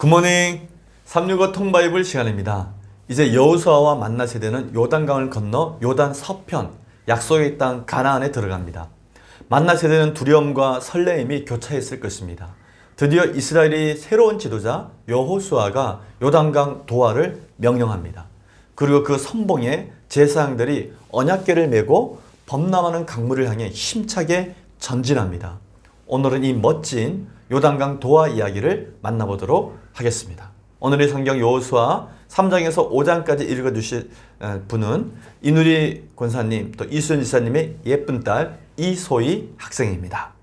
굿모닝 365 통바이블 시간입니다. 이제 여호수아와 만나 세대는 요단강을 건너 요단 서편 약속의 땅 가나안에 들어갑니다. 만나 세대는 두려움과 설레임이 교차했을 것입니다. 드디어 이스라엘의 새로운 지도자 여호수아가 요단강 도하를 명령합니다. 그리고 그 선봉에 제사장들이 언약궤를 메고 범람하는 강물을 향해 힘차게 전진합니다. 오늘은 이 멋진 요단강 도하 이야기를 만나보도록 하겠습니다. 오늘의 성경 여호수아 3장에서 5장까지 읽어주실 분은 이누리 권사님 또 이수연 지사님의 예쁜 딸 이소희 학생입니다.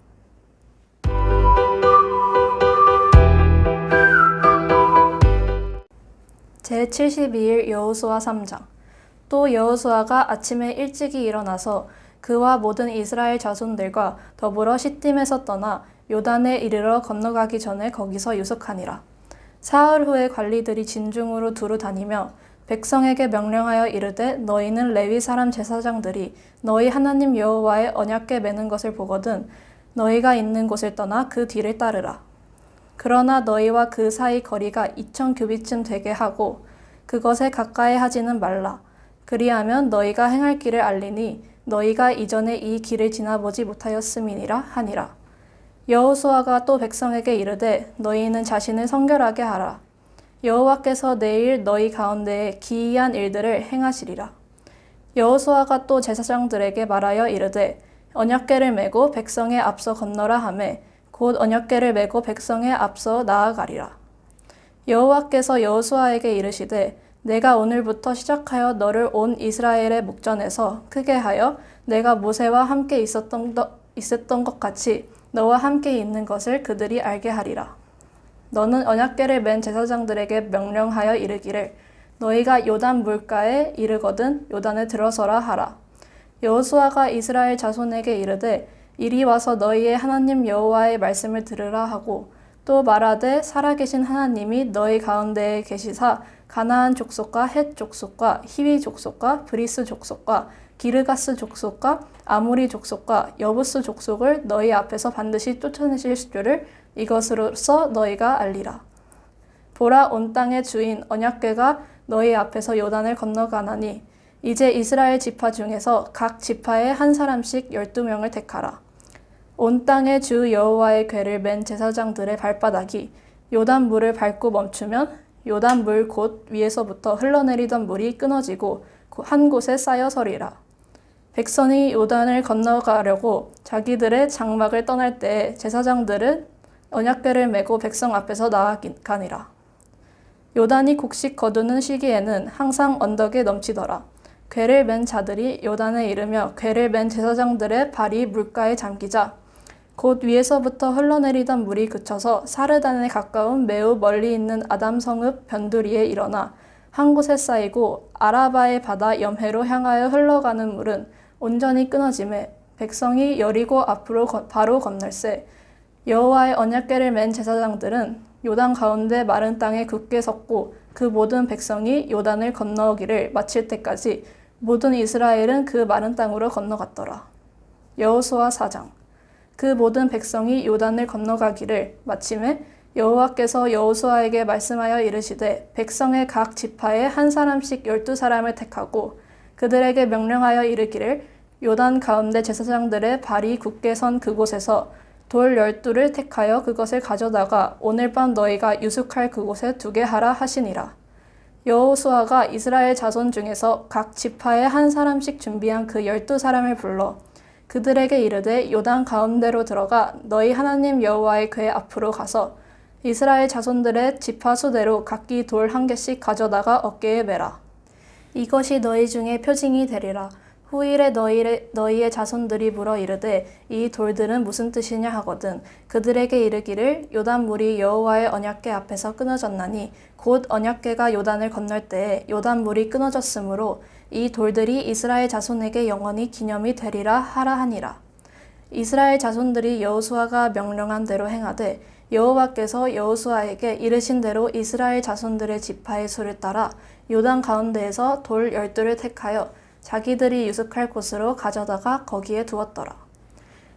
제72일 여호수아 3장. 또 여호수아가 아침에 일찍이 일어나서 그와 모든 이스라엘 자손들과 더불어 시딤에서 떠나 요단에 이르러 건너가기 전에 거기서 유숙하니라. 사흘 후에 관리들이 진중으로 두루 다니며 백성에게 명령하여 이르되 너희는 레위 사람 제사장들이 너희 하나님 여호와의 언약궤 매는 것을 보거든 너희가 있는 곳을 떠나 그 뒤를 따르라. 그러나 너희와 그 사이 거리가 2000규빗쯤 되게 하고 그것에 가까이 하지는 말라. 그리하면 너희가 행할 길을 알리니 너희가 이전에 이 길을 지나보지 못하였음이니라 하니라. 여호수아가 또 백성에게 이르되 너희는 자신을 성결하게 하라. 여호와께서 내일 너희 가운데에 기이한 일들을 행하시리라. 여호수아가 또 제사장들에게 말하여 이르되 언약궤를 메고 백성에 앞서 건너라 하매 곧 언약궤를 메고 백성에 앞서 나아가리라. 여호와께서 여호수아에게 이르시되 내가 오늘부터 시작하여 너를 온 이스라엘의 목전에서 크게 하여 내가 모세와 함께 있었던 것 같이 너와 함께 있는 것을 그들이 알게 하리라. 너는 언약궤를 맨 제사장들에게 명령하여 이르기를 너희가 요단 물가에 이르거든 요단에 들어서라 하라. 여호수아가 이스라엘 자손에게 이르되 이리 와서 너희의 하나님 여호와의 말씀을 들으라 하고 또 말하되 살아계신 하나님이 너희 가운데에 계시사 가나안 족속과 헷 족속과 히위 족속과 브리스 족속과 기르가스 족속과 아모리 족속과 여부스 족속을 너희 앞에서 반드시 쫓아내실 줄을 이것으로써 너희가 알리라. 보라 온 땅의 주인 언약궤가 너희 앞에서 요단을 건너가나니 이제 이스라엘 지파 중에서 각 지파에 한 사람씩 12명을 택하라. 온 땅의 주 여호와의 궤를 맨 제사장들의 발바닥이 요단 물을 밟고 멈추면 요단 물 곧 위에서부터 흘러내리던 물이 끊어지고 한 곳에 쌓여 서리라. 백성이 요단을 건너가려고 자기들의 장막을 떠날 때에 제사장들은 언약궤를 메고 백성 앞에서 나아가니라. 요단이 곡식 거두는 시기에는 항상 언덕에 넘치더라. 궤를 맨 자들이 요단에 이르며 궤를 맨 제사장들의 발이 물가에 잠기자 곧 위에서부터 흘러내리던 물이 그쳐서 사르단에 가까운 매우 멀리 있는 아담 성읍 변두리에 일어나 한 곳에 쌓이고 아라바의 바다 염해로 향하여 흘러가는 물은 온전히 끊어지매 백성이 여리고 앞으로 바로 건널세 여호와의 언약궤를 맨 제사장들은 요단 가운데 마른 땅에 굳게 섰고 그 모든 백성이 요단을 건너기를 마칠 때까지 모든 이스라엘은 그 마른 땅으로 건너갔더라. 여호수아 4장. 그 모든 백성이 요단을 건너가기를 마침에 여호와께서 여호수아에게 말씀하여 이르시되 백성의 각 지파에 한 사람씩 12사람을 택하고 그들에게 명령하여 이르기를 요단 가운데 제사장들의 발이 굳게 선 그곳에서 돌 12를 택하여 그것을 가져다가 오늘 밤 너희가 유숙할 그곳에 두게 하라 하시니라. 여호수아가 이스라엘 자손 중에서 각 지파에 한 사람씩 준비한 그 12사람을 불러 그들에게 이르되 요단 가운데로 들어가 너희 하나님 여호와의 궤 앞으로 가서 이스라엘 자손들의 지파 수대로 각기 돌 한 개씩 가져다가 어깨에 매라. 이것이 너희 중에 표징이 되리라. 후일에 너희의 자손들이 물어 이르되 이 돌들은 무슨 뜻이냐 하거든 그들에게 이르기를 요단 물이 여호와의 언약궤 앞에서 끊어졌나니 곧 언약궤가 요단을 건널 때에 요단 물이 끊어졌으므로 이 돌들이 이스라엘 자손에게 영원히 기념이 되리라 하라 하니라. 이스라엘 자손들이 여호수아가 명령한 대로 행하되 여호와께서 여호수아에게 이르신 대로 이스라엘 자손들의 지파의 수를 따라 요단 가운데에서 돌 12를 택하여 자기들이 유숙할 곳으로 가져다가 거기에 두었더라.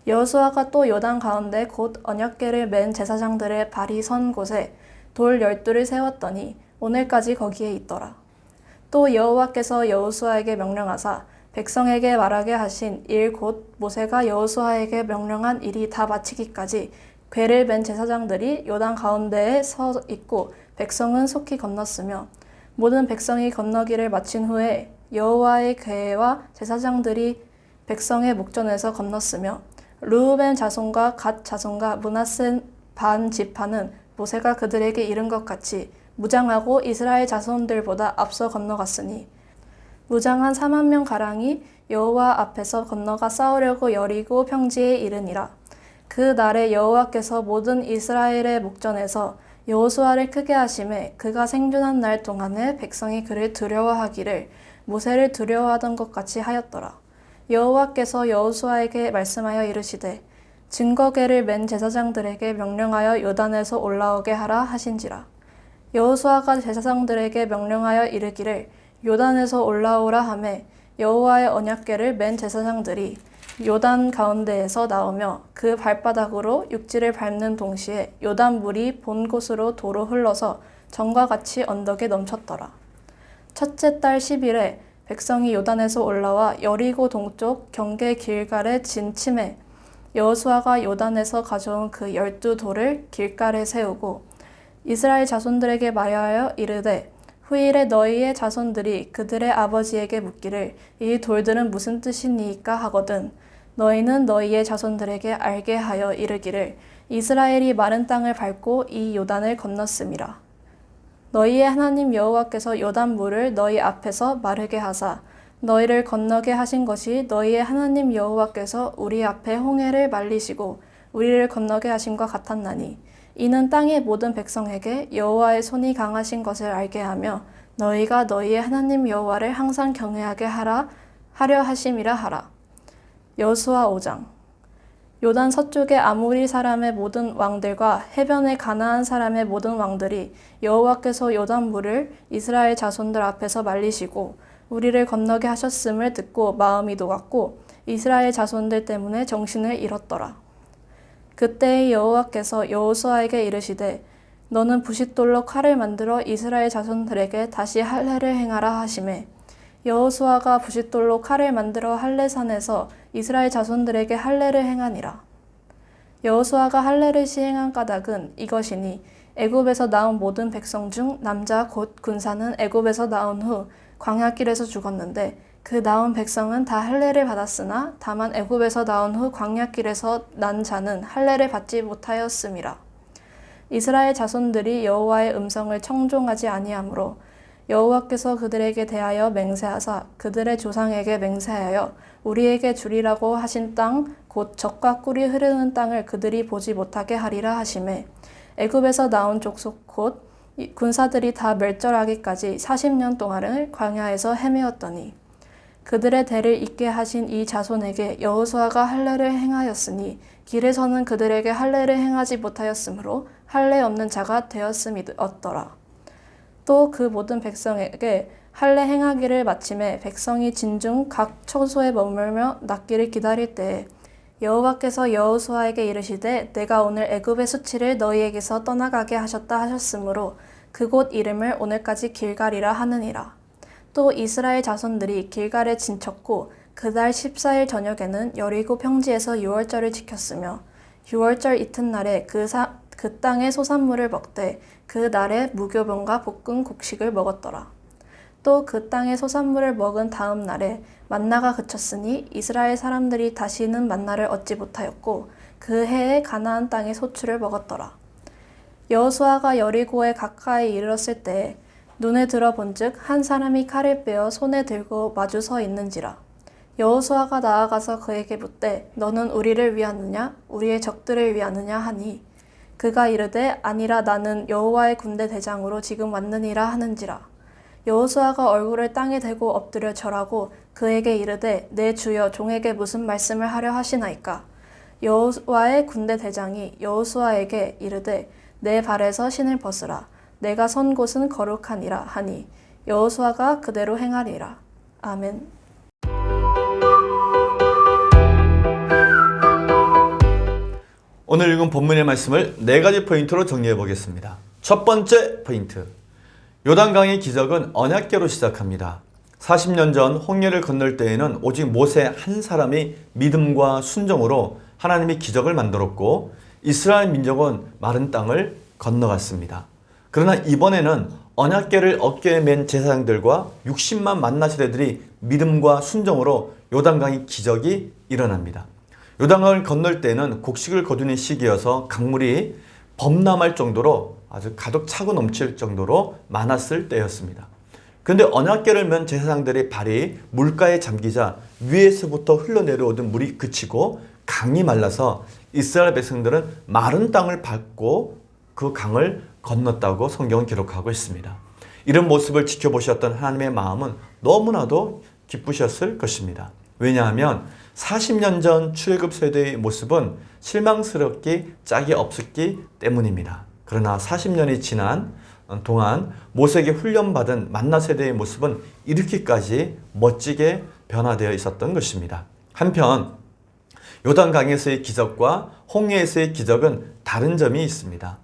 여호수아가 또 요단 가운데 곧 언약궤를 맨 제사장들의 발이 선 곳에 돌 12를 세웠더니 오늘까지 거기에 있더라. 또 여호와께서 여호수아에게 명령하사 백성에게 말하게 하신 일 곧 모세가 여호수아에게 명령한 일이 다 마치기까지 궤를 맨 제사장들이 요단 가운데에 서 있고 백성은 속히 건넜으며 모든 백성이 건너기를 마친 후에 여호와의 궤와 제사장들이 백성의 목전에서 건넜으며 르우벤 자손과 갓 자손과 므낫세 반 지파는 모세가 그들에게 이른 것 같이 무장하고 이스라엘 자손들보다 앞서 건너갔으니 무장한 4만 명 가량이 여호와 앞에서 건너가 싸우려고 여리고 평지에 이르니라. 그 날에 여호와께서 모든 이스라엘의 목전에서 여호수아를 크게 하심에 그가 생존한 날 동안에 백성이 그를 두려워하기를 모세를 두려워하던 것 같이 하였더라. 여호와께서 여호수아에게 말씀하여 이르시되 증거궤를 맨 제사장들에게 명령하여 요단에서 올라오게 하라 하신지라. 여호수아가 제사장들에게 명령하여 이르기를 요단에서 올라오라 하매 여호와의 언약궤를 맨 제사장들이 요단 가운데에서 나오며 그 발바닥으로 육지를 밟는 동시에 요단 물이 본 곳으로 도로 흘러서 전과 같이 언덕에 넘쳤더라. 첫째 달 10일에 백성이 요단에서 올라와 여리고 동쪽 경계 길갈에 진 침에 여호수아가 요단에서 가져온 그 12돌을 길갈에 세우고 이스라엘 자손들에게 말하여 이르되 후일에 너희의 자손들이 그들의 아버지에게 묻기를 이 돌들은 무슨 뜻이니이까 하거든 너희는 너희의 자손들에게 알게 하여 이르기를 이스라엘이 마른 땅을 밟고 이 요단을 건넜음이라. 너희의 하나님 여호와께서 요단 물을 너희 앞에서 마르게 하사 너희를 건너게 하신 것이 너희의 하나님 여호와께서 우리 앞에 홍해를 말리시고 우리를 건너게 하심과 같았나니 이는 땅의 모든 백성에게 여호와의 손이 강하신 것을 알게 하며 너희가 너희의 하나님 여호와를 항상 경외하게 하려 하심이라 하라. 여호수아 5장. 요단 서쪽의 아모리 사람의 모든 왕들과 해변의 가나안 사람의 모든 왕들이 여호와께서 요단 물을 이스라엘 자손들 앞에서 말리시고 우리를 건너게 하셨음을 듣고 마음이 녹았고 이스라엘 자손들 때문에 정신을 잃었더라. 그때의 여호와께서 여호수아에게 이르시되 너는 부싯돌로 칼을 만들어 이스라엘 자손들에게 다시 할례를 행하라 하시매 여호수아가 부싯돌로 칼을 만들어 할례산에서 이스라엘 자손들에게 할례를 행하니라. 여호수아가 할례를 시행한 까닭은 이것이니 애굽에서 나온 모든 백성 중 남자 곧 군사는 애굽에서 나온 후 광야길에서 죽었는데 그 나온 백성은 다 할례를 받았으나 다만 애굽에서 나온 후 광야길에서 난 자는 할례를 받지 못하였음이라. 이스라엘 자손들이 여호와의 음성을 청종하지 아니하므로 여호와께서 그들에게 대하여 맹세하사 그들의 조상에게 맹세하여 우리에게 주리라고 하신 땅 곧 젖과 꿀이 흐르는 땅을 그들이 보지 못하게 하리라 하시매 애굽에서 나온 족속 곧 군사들이 다 멸절하기까지 40년 동안을 광야에서 헤매었더니 그들의 대를 잇게 하신 이 자손에게 여호수아가 할례를 행하였으니 길에서는 그들에게 할례를 행하지 못하였으므로 할례 없는 자가 되었음이었더라. 또 그 모든 백성에게 할례 행하기를 마침에 백성이 진중 각 처소에 머물며 낫기를 기다릴 때에 여호와께서 여호수아에게 이르시되 내가 오늘 애굽의 수치를 너희에게서 떠나가게 하셨다 하셨으므로 그곳 이름을 오늘까지 길갈이라 하느니라. 또 이스라엘 자손들이 길갈에 진쳤고 그달 14일 저녁에는 여리고 평지에서 유월절을 지켰으며 유월절 이튿날에 그 땅의 소산물을 먹되 그 날에 무교병과 볶은 곡식을 먹었더라. 또 그 땅의 소산물을 먹은 다음 날에 만나가 그쳤으니 이스라엘 사람들이 다시는 만나를 얻지 못하였고 그 해에 가나안 땅의 소출을 먹었더라. 여호수아가 여리고에 가까이 이르렀을 때에 눈에 들어본즉 한 사람이 칼을 빼어 손에 들고 마주 서 있는지라. 여호수아가 나아가서 그에게 묻되 너는 우리를 위하느냐 우리의 적들을 위하느냐 하니 그가 이르되 아니라 나는 여호와의 군대 대장으로 지금 왔느니라 하는지라. 여호수아가 얼굴을 땅에 대고 엎드려 절하고 그에게 이르되 내 주여 종에게 무슨 말씀을 하려 하시나이까. 여호와의 군대 대장이 여호수아에게 이르되 내 발에서 신을 벗으라. 내가 선 곳은 거룩하니라 하니 여호수아가 그대로 행하리라. 아멘. 오늘 읽은 본문의 말씀을 4가지 포인트로 정리해 보겠습니다. 첫 번째 포인트. 요단강의 기적은 언약궤로 시작합니다. 40년 전 홍해를 건널 때에는 오직 모세 한 사람이 믿음과 순종으로 하나님이 기적을 만들었고 이스라엘 민족은 마른 땅을 건너갔습니다. 그러나 이번에는 언약궤를 어깨에 맨 제사장들과 60만 만나 세대들이 믿음과 순종으로 요단강의 기적이 일어납니다. 요단강을 건널 때는 곡식을 거두는 시기여서 강물이 범람할 정도로 아주 가득 차고 넘칠 정도로 많았을 때였습니다. 그런데 언약궤를 맨 제사장들의 발이 물가에 잠기자 위에서부터 흘러내려오던 물이 그치고 강이 말라서 이스라엘 백성들은 마른 땅을 밟고 그 강을 건넜다고 성경은 기록하고 있습니다. 이런 모습을 지켜보셨던 하나님의 마음은 너무나도 기쁘셨을 것입니다. 왜냐하면 40년 전 출애굽 세대의 모습은 실망스럽기 짝이 없었기 때문입니다. 그러나 40년이 지난 동안 모세에게 훈련받은 만나 세대의 모습은 이렇게까지 멋지게 변화되어 있었던 것입니다. 한편 요단강에서의 기적과 홍해에서의 기적은 다른 점이 있습니다.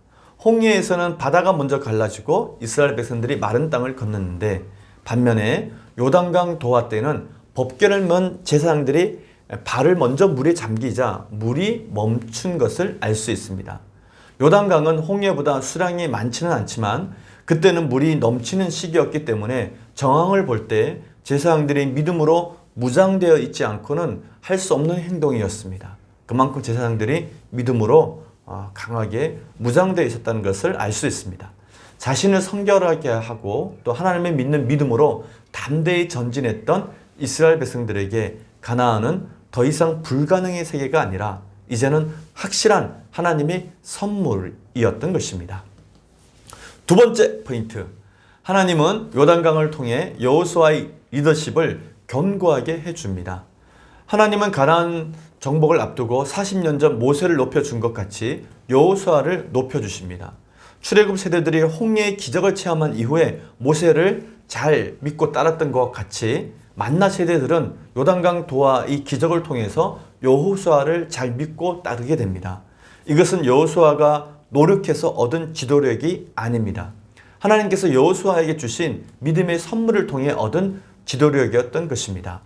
홍해에서는 바다가 먼저 갈라지고 이스라엘 백성들이 마른 땅을 건넜는데 반면에 요단강 도하 때는 법궤를 맨 제사장들이 발을 먼저 물에 잠기자 물이 멈춘 것을 알 수 있습니다. 요단강은 홍해보다 수량이 많지는 않지만 그때는 물이 넘치는 시기였기 때문에 정황을 볼 때 제사장들이 믿음으로 무장되어 있지 않고는 할 수 없는 행동이었습니다. 그만큼 제사장들이 믿음으로 강하게 무장되어 있었다는 것을 알 수 있습니다. 자신을 성결하게 하고 또 하나님을 믿는 믿음으로 담대히 전진했던 이스라엘 백성들에게 가나안은 더 이상 불가능의 세계가 아니라 이제는 확실한 하나님의 선물이었던 것입니다. 두 번째 포인트. 하나님은 요단강을 통해 여호수아의 리더십을 견고하게 해줍니다. 하나님은 가나안 정복을 앞두고 40년 전 모세를 높여준 것 같이 여호수아를 높여주십니다. 출애굽 세대들이 홍해의 기적을 체험한 이후에 모세를 잘 믿고 따랐던 것 같이 만나 세대들은 요단강 도하의 기적을 통해서 여호수아를 잘 믿고 따르게 됩니다. 이것은 여호수아가 노력해서 얻은 지도력이 아닙니다. 하나님께서 여호수아에게 주신 믿음의 선물을 통해 얻은 지도력이었던 것입니다.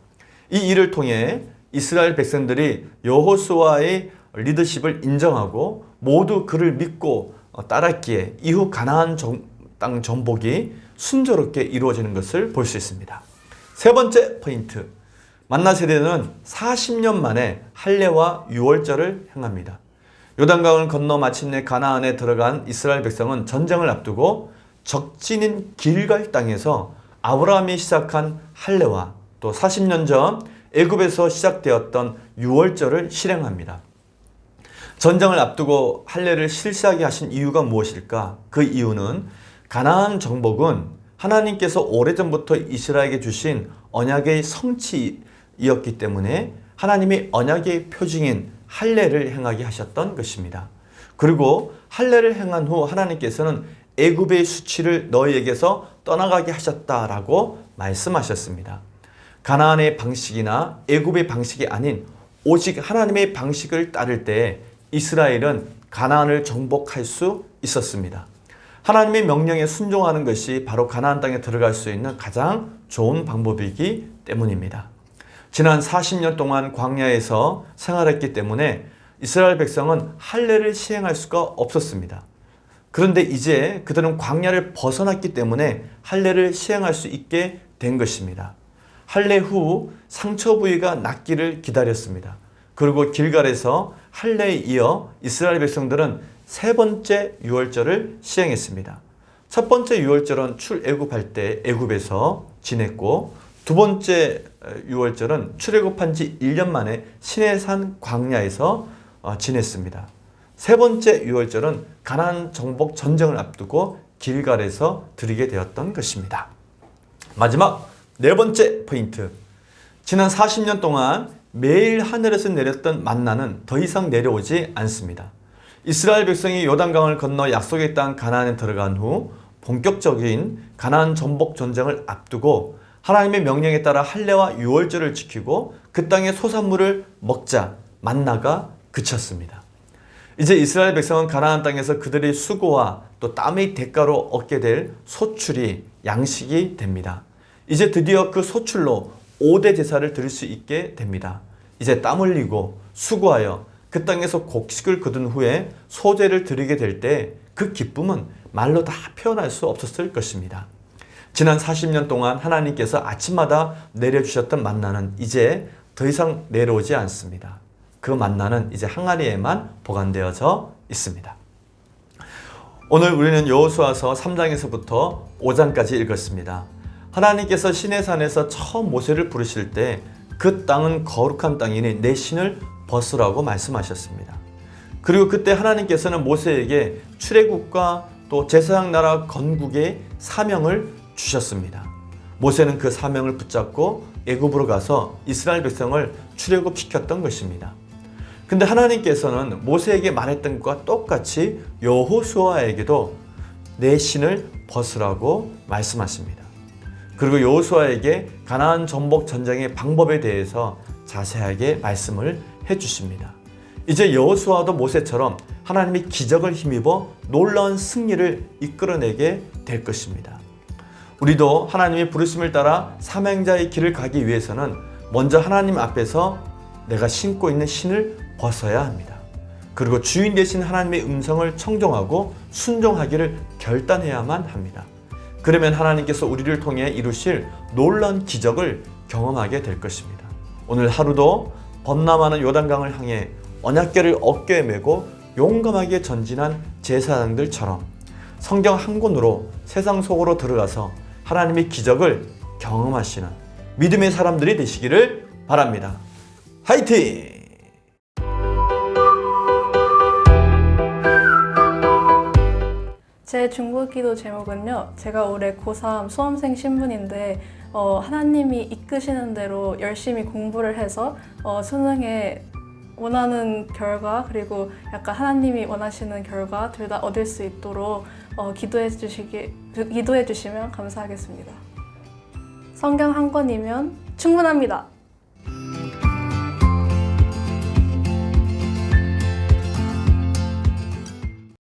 이 일을 통해 이스라엘 백성들이 여호수아의 리더십을 인정하고 모두 그를 믿고 따랐기에 이후 가나안 땅 정복이 순조롭게 이루어지는 것을 볼 수 있습니다. 세 번째 포인트. 만나 세대는 40년 만에 할례와 유월절을 행합니다. 요단강을 건너 마침내 가나안에 들어간 이스라엘 백성은 전쟁을 앞두고 적진인 길갈 땅에서 아브라함이 시작한 할례와 또 40년 전 애굽에서 시작되었던 유월절을 실행합니다. 전쟁을 앞두고 할례를 실시하게 하신 이유가 무엇일까? 그 이유는 가나안 정복은 하나님께서 오래전부터 이스라엘에게 주신 언약의 성취이었기 때문에 하나님이 언약의 표징인 할례를 행하게 하셨던 것입니다. 그리고 할례를 행한 후 하나님께서는 애굽의 수치를 너희에게서 떠나가게 하셨다라고 말씀하셨습니다. 가나안의 방식이나 애굽의 방식이 아닌 오직 하나님의 방식을 따를 때 이스라엘은 가나안을 정복할 수 있었습니다. 하나님의 명령에 순종하는 것이 바로 가나안 땅에 들어갈 수 있는 가장 좋은 방법이기 때문입니다. 지난 40년 동안 광야에서 생활했기 때문에 이스라엘 백성은 할례를 시행할 수가 없었습니다. 그런데 이제 그들은 광야를 벗어났기 때문에 할례를 시행할 수 있게 된 것입니다. 할례 후 상처 부위가 낫기를 기다렸습니다. 그리고 길갈에서 할례에 이어 이스라엘 백성들은 세 번째 유월절을 시행했습니다. 첫 번째 유월절은 출애굽할 때 애굽에서 지냈고 두 번째 유월절은 출애굽한 지 1년 만에 시내산 광야에서 지냈습니다. 세 번째 유월절은 가나안 정복 전쟁을 앞두고 길갈에서 드리게 되었던 것입니다. 마지막 네 번째 포인트. 지난 40년 동안 매일 하늘에서 내렸던 만나는 더 이상 내려오지 않습니다. 이스라엘 백성이 요단강을 건너 약속의 땅 가나안에 들어간 후 본격적인 가나안 정복 전쟁을 앞두고 하나님의 명령에 따라 할례와 유월절을 지키고 그 땅의 소산물을 먹자 만나가 그쳤습니다. 이제 이스라엘 백성은 가나안 땅에서 그들의 수고와 또 땀의 대가로 얻게 될 소출이 양식이 됩니다. 이제 드디어 그 소출로 5대 제사를 드릴 수 있게 됩니다. 이제 땀 흘리고 수고하여 그 땅에서 곡식을 거둔 후에 소제를 드리게 될 때 그 기쁨은 말로 다 표현할 수 없었을 것입니다. 지난 40년 동안 하나님께서 아침마다 내려주셨던 만나는 이제 더 이상 내려오지 않습니다. 그 만나는 이제 항아리에만 보관되어져 있습니다. 오늘 우리는 여호수아서 3장에서부터 5장까지 읽었습니다. 하나님께서 시내산에서 처음 모세를 부르실 때 그 땅은 거룩한 땅이니 내 신을 벗으라고 말씀하셨습니다. 그리고 그때 하나님께서는 모세에게 출애굽과 또 제사장 나라 건국의 사명을 주셨습니다. 모세는 그 사명을 붙잡고 애굽으로 가서 이스라엘 백성을 출애굽시켰던 것입니다. 근데 하나님께서는 모세에게 말했던 것과 똑같이 여호수아에게도 내 신을 벗으라고 말씀하십니다. 그리고 여호수아에게 가나안 전복 전쟁의 방법에 대해서 자세하게 말씀을 해주십니다. 이제 여호수아도 모세처럼 하나님이 기적을 힘입어 놀라운 승리를 이끌어내게 될 것입니다. 우리도 하나님의 부르심을 따라 사명자의 길을 가기 위해서는 먼저 하나님 앞에서 내가 신고 있는 신을 벗어야 합니다. 그리고 주인 되신 하나님의 음성을 청종하고 순종하기를 결단해야만 합니다. 그러면 하나님께서 우리를 통해 이루실 놀라운 기적을 경험하게 될 것입니다. 오늘 하루도 범람하는 요단강을 향해 언약궤를 어깨에 메고 용감하게 전진한 제사장들처럼 성경 한 권으로 세상 속으로 들어가서 하나님의 기적을 경험하시는 믿음의 사람들이 되시기를 바랍니다. 화이팅! 제 중보기도 제목은요, 제가 올해 고3 수험생 신분인데 하나님이 이끄시는 대로 열심히 공부를 해서 수능에 원하는 결과 그리고 약간 하나님이 원하시는 결과 둘 다 얻을 수 있도록 기도해 주시면 감사하겠습니다. 성경 한 권이면 충분합니다.